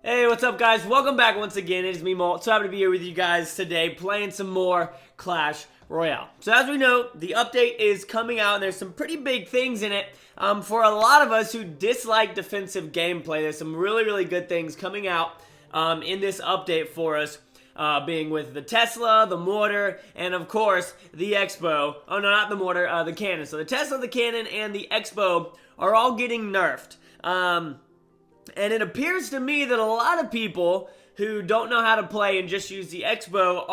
Hey, what's up, guys? Welcome back once again. It is me, Molt. So happy to be here with you guys today playing some more Clash Royale. So as we know, the update is coming out, and there's some pretty big things in it. For a lot of us who dislike defensive gameplay, there's some really good things coming out in this update for us. Being with the Tesla, the mortar, and of course, the Expo. Oh, no, not the mortar, the cannon. So the Tesla, the cannon, and the Expo are all getting nerfed. And it appears to me that a lot of people who don't know how to play and just use the Expo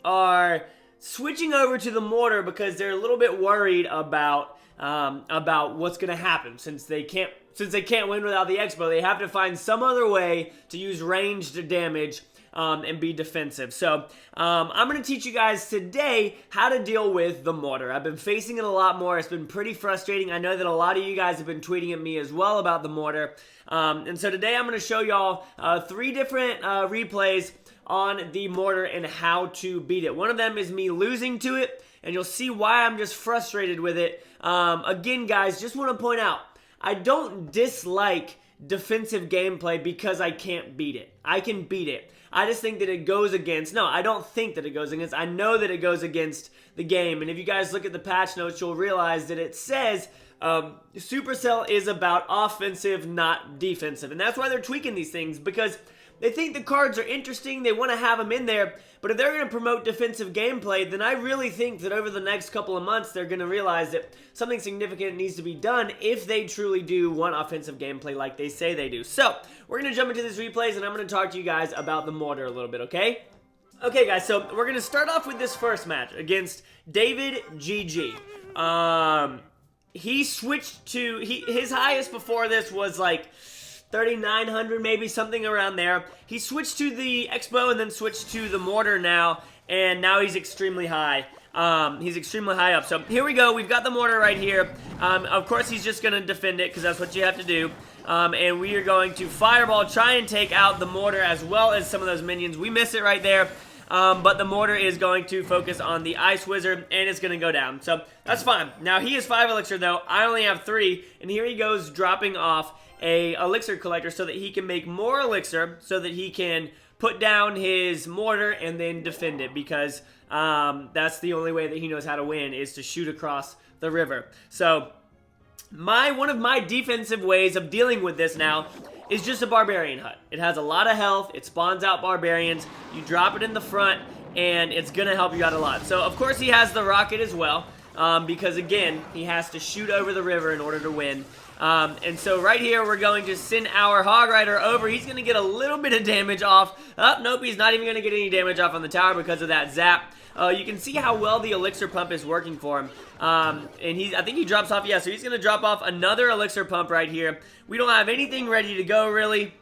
are switching over to the mortar because they're a little bit worried about what's going to happen since they can't win without the Expo. They have to find some other way to use ranged damage and be defensive. So I'm going to teach you guys today how to deal with the mortar. I've been facing it a lot more. It's been pretty frustrating. I know that a lot of you guys have been tweeting at me as well about the mortar. And so today I'm going to show y'all 3 different replays on the mortar and how to beat it. One of them is me losing to it, and you'll see why I'm just frustrated with it. Again, guys, just want to point out, I don't dislike defensive gameplay because I can't beat it. I can beat it. I just think that it goes against, no, I don't think that it goes against, I know that it goes against the game. And if you guys look at the patch notes, you'll realize that it says Supercell is about offensive, not defensive. And that's why they're tweaking these things, because they think the cards are interesting, they want to have them in there, but if they're going to promote defensive gameplay, then I really think that over the next couple of months, they're going to realize that something significant needs to be done if they truly do want offensive gameplay like they say they do. So, we're going to jump into these replays, and I'm going to talk to you guys about the mortar a little bit, okay? Okay, guys, so we're going to start off with this first match against David GG. He switched to, his highest before this was like 3,900, maybe something around there. He switched to the Expo and then switched to the mortar now, and now he's extremely high. He's extremely high up. So here we go. We've got the mortar right here. Of course, he's just going to defend it because that's what you have to do. And we are going to fireball, try and take out the mortar as well as some of those minions. We miss it right there. But the mortar is going to focus on the ice wizard, and it's going to go down. So that's fine. Now he has 5 elixir though. I only have 3, and here he goes dropping off a elixir collector so that he can make more elixir so that he can put down his mortar and then defend it, because that's the only way that he knows how to win, is to shoot across the river. So one of my defensive ways of dealing with this now is just a barbarian hut. It has a lot of health, it spawns out barbarians, you drop it in the front, and it's gonna help you out a lot. So of course he has the rocket as well, because again, he has to shoot over the river in order to win. And so right here, we're going to send our Hog Rider over. He's going to get a little bit of damage off. Oh, nope, he's not even going to get any damage off on the tower because of that zap. You can see how well the elixir pump is working for him. And I think he drops off, yeah, so he's going to drop off another elixir pump right here. We don't have anything ready to go, really.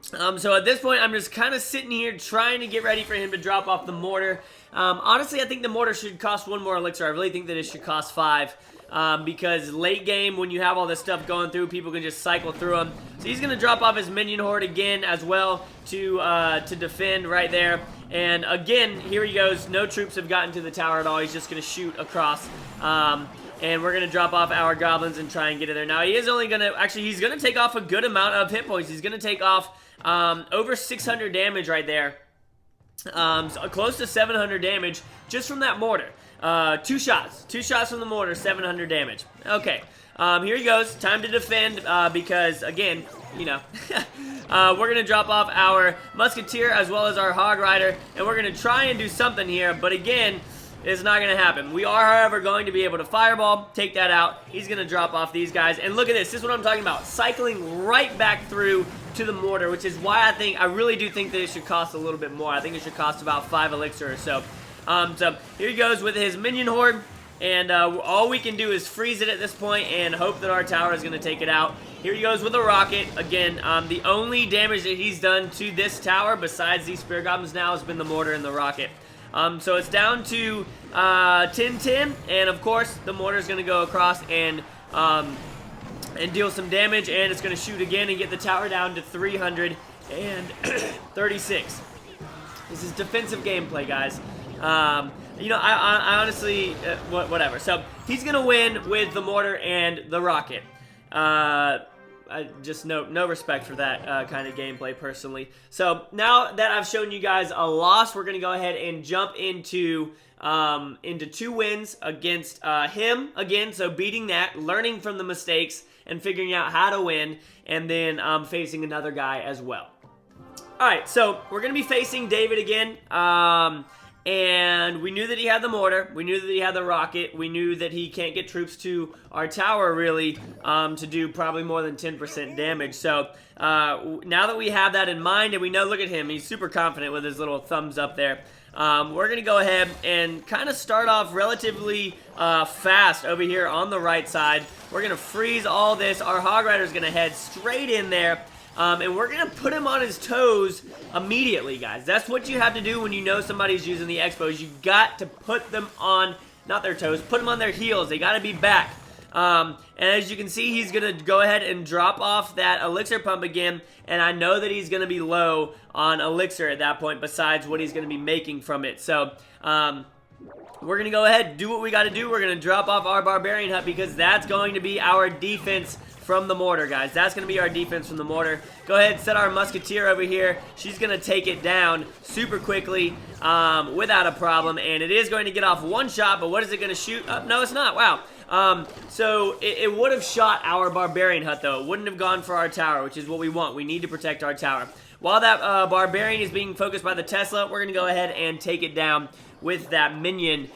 So at this point, I'm just kind of sitting here trying to get ready for him to drop off the mortar. Honestly, I think the mortar should cost 1 more elixir. I really think that it should cost 5. Because late game, when you have all this stuff going through, people can just cycle through them. So he's going to drop off his minion horde again as well to defend right there. And again, here he goes. No troops have gotten to the tower at all. He's just going to shoot across. And we're going to drop off our goblins and try and get in there. Now, he is only going to, actually, he's going to take off a good amount of hit points. He's going to take off over 600 damage right there. So close to 700 damage just from that mortar. 2 shots from the mortar, 700 damage. Okay, here he goes. Time to defend, because again, you know, we're gonna drop off our musketeer as well as our hog rider, and we're gonna try and do something here, but again, it's not gonna happen. We are, however, going to be able to fireball, take that out. He's gonna drop off these guys, and look at this. This is what I'm talking about. Cycling right back through to the mortar, which is why I really do think that it should cost a little bit more. I think it should cost about 5 elixir or so. So here he goes with his minion horde, and all we can do is freeze it at this point and hope that our tower is going to take it out. Here he goes with a rocket. Again, the only damage that he's done to this tower besides these spear goblins now has been the mortar and the rocket. So it's down to 10-10, and of course the mortar is going to go across and deal some damage, and it's going to shoot again and get the tower down to 336. This is defensive gameplay, guys. You know, I honestly, whatever. So he's gonna win with the mortar and the rocket. just no respect for that kind of gameplay personally. So now that I've shown you guys a loss, we're gonna go ahead and jump into 2 wins against him again. So beating that, learning from the mistakes, and figuring out how to win, and then facing another guy as well. All right, so we're gonna be facing David again. And we knew that he had the mortar, we knew that he had the rocket, we knew that he can't get troops to our tower really to do probably more than 10% damage. So now that we have that in mind, and we know, look at him, he's super confident with his little thumbs up there. We're going to go ahead and kind of start off relatively fast over here on the right side. We're going to freeze all this. Our Hog Rider's going to head straight in there. And we're going to put him on his toes immediately, guys. That's what you have to do when you know somebody's using the Expos. You got to put them on, not their toes, put them on their heels. They got to be back. And as you can see, he's going to go ahead and drop off that elixir pump again. And I know that he's going to be low on elixir at that point, besides what he's going to be making from it. So, we're going to go ahead and do what we got to do. We're going to drop off our Barbarian Hut because that's going to be our defense from the mortar, guys. That's going to be our defense from the mortar. Go ahead and set our Musketeer over here. She's going to take it down super quickly without a problem. And it is going to get off one shot, but what is it going to shoot? No, it's not. Wow. So it would have shot our Barbarian Hut, though. It wouldn't have gone for our tower, which is what we want. We need to protect our tower. While that Barbarian is being focused by the Tesla, we're going to go ahead and take it down with that minion,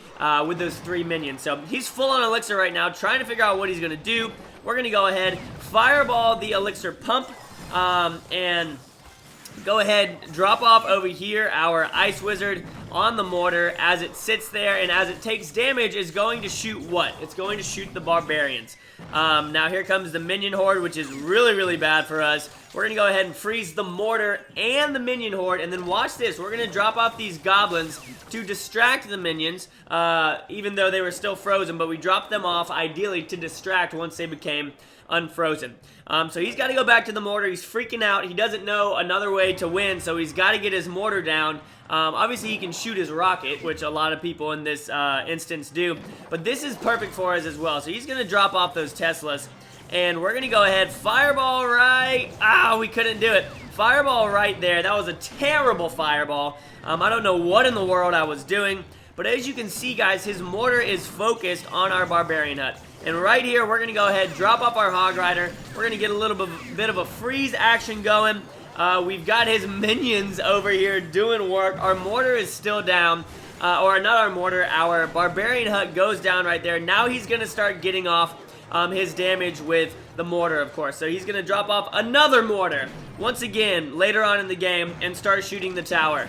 with those 3 minions. So he's full on elixir right now, trying to figure out what he's going to do. We're going to go ahead, fireball the elixir pump, and go ahead, drop off over here our Ice Wizard on the mortar as it sits there, and as it takes damage, is going to shoot what? It's going to shoot the Barbarians. Now here comes the Minion Horde, which is really, really bad for us. We're going to go ahead and freeze the mortar and the Minion Horde, and then watch this. We're going to drop off these goblins to distract the minions, even though they were still frozen, but we dropped them off ideally to distract once they became unfrozen. So he's got to go back to the mortar. He's freaking out. He doesn't know another way to win, so he's got to get his mortar down. Obviously, he can shoot his rocket, which a lot of people in this instance do, but this is perfect for us as well. So he's going to drop off those Teslas, and we're going to go ahead, fireball right. We couldn't do it. Fireball right there. That was a terrible fireball. I don't know what in the world I was doing, but as you can see, guys, his mortar is focused on our Barbarian Hut. And right here, we're going to go ahead, drop off our Hog Rider. We're going to get a little bit of a freeze action going. We've got his minions over here doing work. Our mortar is still down. Or not our mortar, our Barbarian Hut goes down right there. Now he's going to start getting off his damage with the mortar, of course. So he's going to drop off another mortar once again later on in the game and start shooting the tower.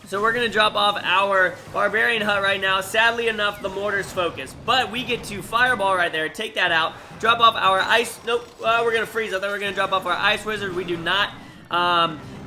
So we're going to drop off our Barbarian Hut right now. Sadly enough, the mortar's focused. But we get to fireball right there. Take that out. Drop off our ice. Nope. We're going to freeze. I thought we were going to drop off our Ice Wizard. We do not.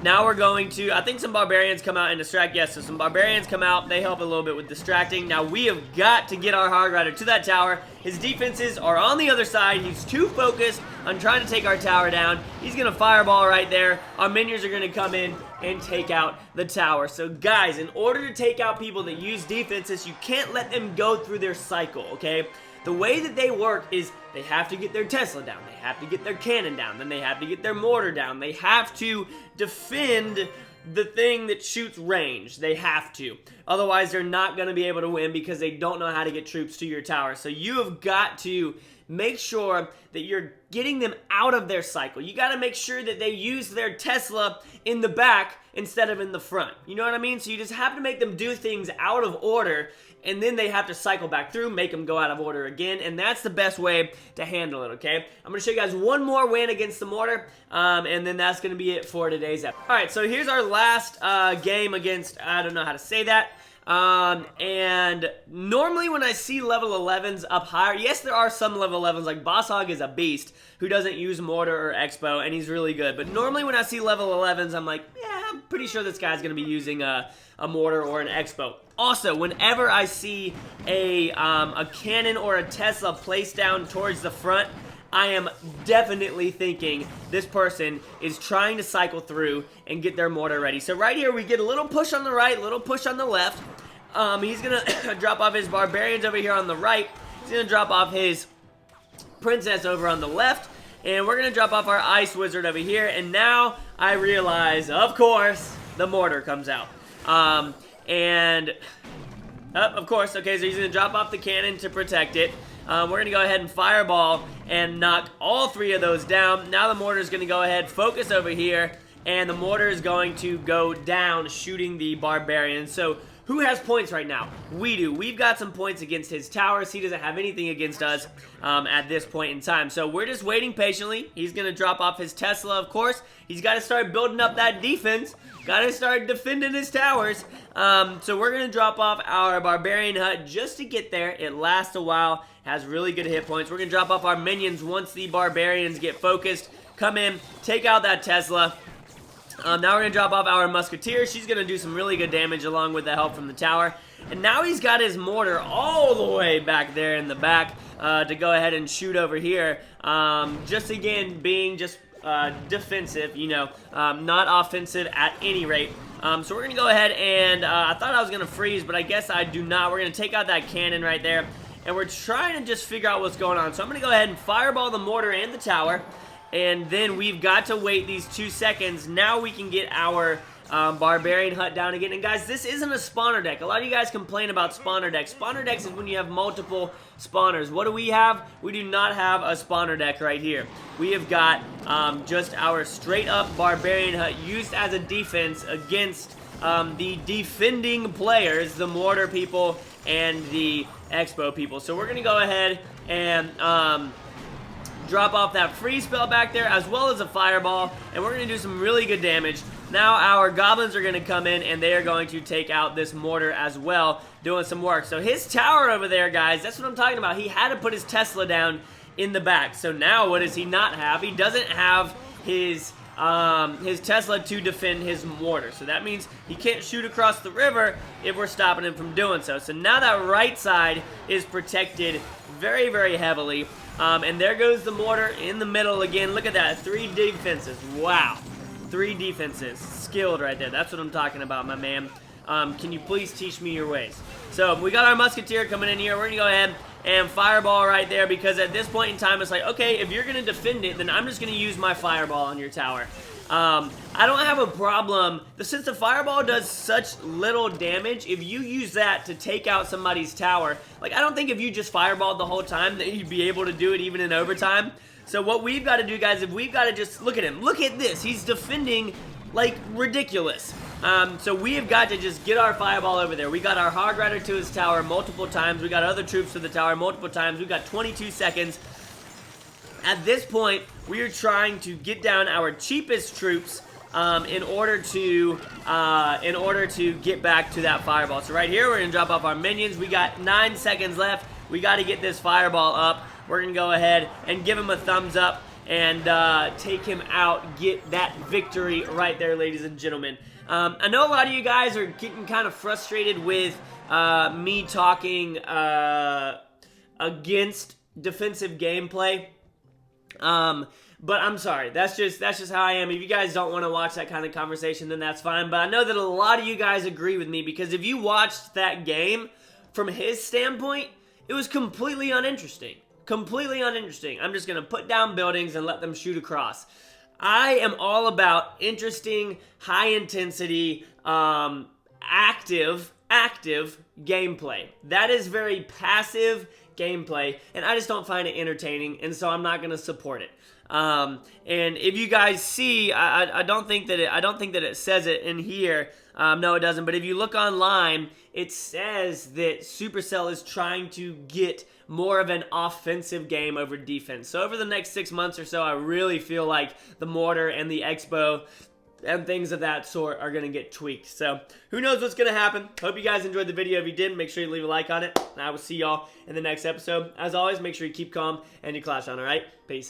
Now we're going to, I think some Barbarians come out and distract. Yes, so some Barbarians come out. They help a little bit with distracting. Now we have got to get our Hog Rider to that tower. His defenses are on the other side. He's too focused on trying to take our tower down. He's going to fireball right there. Our minions are going to come in and take out the tower. So guys, in order to take out people that use defenses, you can't let them go through their cycle, okay? The way that they work is they have to get their Tesla down, they have to get their cannon down, then they have to get their mortar down, they have to defend the thing that shoots range. They have to. Otherwise, they're not going to be able to win because they don't know how to get troops to your tower. So you have got to make sure that you're getting them out of their cycle. You got to make sure that they use their Tesla in the back instead of in the front. You know what I mean? So you just have to make them do things out of order, and then they have to cycle back through, make them go out of order again, and that's the best way to handle it, okay? I'm going to show you guys one more win against the mortar, and then that's going to be it for today's episode. Alright, so here's our last game against, I don't know how to say that, and normally when I see level 11s up higher, yes, there are some level 11s, like Boss Hog is a beast who doesn't use mortar or expo, and he's really good, but normally when I see level 11s, I'm like, yeah, I'm pretty sure this guy's going to be using a mortar or an expo. Also, whenever I see a cannon or a Tesla placed down towards the front, I am definitely thinking this person is trying to cycle through and get their mortar ready. So right here, we get a little push on the right, a little push on the left. He's going to drop off his Barbarians over here on the right. He's going to drop off his Princess over on the left. and we're going to drop off our Ice Wizard over here, and now I realize, of course, the mortar comes out. Of course, okay, so he's going to drop off the cannon to protect it. We're going to go ahead and fireball and knock all 3 of those down. Now the mortar is going to go ahead, focus over here, and the mortar is going to go down, shooting the barbarian. So who has points right now? We do. We've got some points against his towers. He doesn't have anything against us at this point in time. So we're just waiting patiently. He's going to drop off his Tesla, of course. He's got to start building up that defense. Got to start defending his towers. So we're going to drop off our barbarian hut just to get there. It lasts a while. Has really good hit points. We're going to drop off our minions once the barbarians get focused. Come in, take out that Tesla. Now we're going to drop off our musketeer. She's going to do some really good damage along with the help from the tower. And now he's got his mortar all the way back there in the back to go ahead and shoot over here. Just again, being just defensive, you know, not offensive at any rate. So we're going to go ahead and I thought I was going to freeze, but I guess I do not. We're going to take out that cannon right there. And we're trying to just figure out what's going on. So I'm going to go ahead and fireball the mortar and the tower. And then we've got to wait these 2 seconds. Now we can get our barbarian hut down again. And guys, this isn't a spawner deck. A lot of you guys complain about spawner decks. Spawner decks is when you have multiple spawners. What do we have? We do not have a spawner deck right here. We have got just our straight up barbarian hut used as a defense against the defending players, the mortar people and the expo people. So we're going to go ahead and drop off that freeze spell back there as well as a fireball, and we're going to do some really good damage. Now our goblins are going to come in and they are going to take out this mortar as well, doing some work. So his tower over there, guys, that's what I'm talking about. He had to put his Tesla down in the back. So now what does he not have? He doesn't have his Tesla to defend his mortar. So that means he can't shoot across the river if we're stopping him from doing so. So now that right side is protected very, very heavily. And there goes the mortar in the middle again. Look at that. 3 defenses. Wow. 3 defenses. Skilled right there. That's what I'm talking about, my man. Can you please teach me your ways? So we got our musketeer coming in here. We're going to go ahead and fireball right there, because at this point in time, it's like, okay, if you're going to defend it, then I'm just going to use my fireball on your tower. I don't have a problem. Since the fireball does such little damage, if you use that to take out somebody's tower, like, I don't think if you just fireballed the whole time that you'd be able to do it even in overtime. So what we've got to do, guys, is we've got to just look at him. Look at this. He's defending like ridiculous. So we have got to just get our fireball over there. We got our hog rider to his tower multiple times. We got other troops to the tower multiple times. We've got 22 seconds. At this point, we are trying to get down our cheapest troops in order to get back to that fireball. So right here, we're gonna drop off our minions. We got 9 seconds left. We got to get this fireball up. We're gonna go ahead and give him a thumbs up and take him out. Get that victory right there, ladies and gentlemen. I know a lot of you guys are getting kind of frustrated with me talking against defensive gameplay. But I'm sorry, that's just how I am. If you guys don't want to watch that kind of conversation, then that's fine. But I know that a lot of you guys agree with me, because if you watched that game from his standpoint, it was completely uninteresting. Completely uninteresting. I'm just going to put down buildings and let them shoot across. I am all about interesting, high intensity, active gameplay. That is very passive gameplay, and I just don't find it entertaining, and so I'm not going to support it. And if you guys see, I don't think that it says it in here. No, it doesn't. But if you look online, it says that Supercell is trying to get more of an offensive game over defense. So over the next 6 months or so, I really feel like the Mortar and the Expo and things of that sort are going to get tweaked. So who knows what's going to happen. Hope you guys enjoyed the video. If you did, make sure you leave a like on it. And I will see y'all in the next episode. As always, make sure you keep calm and you clash on, all right? Peace.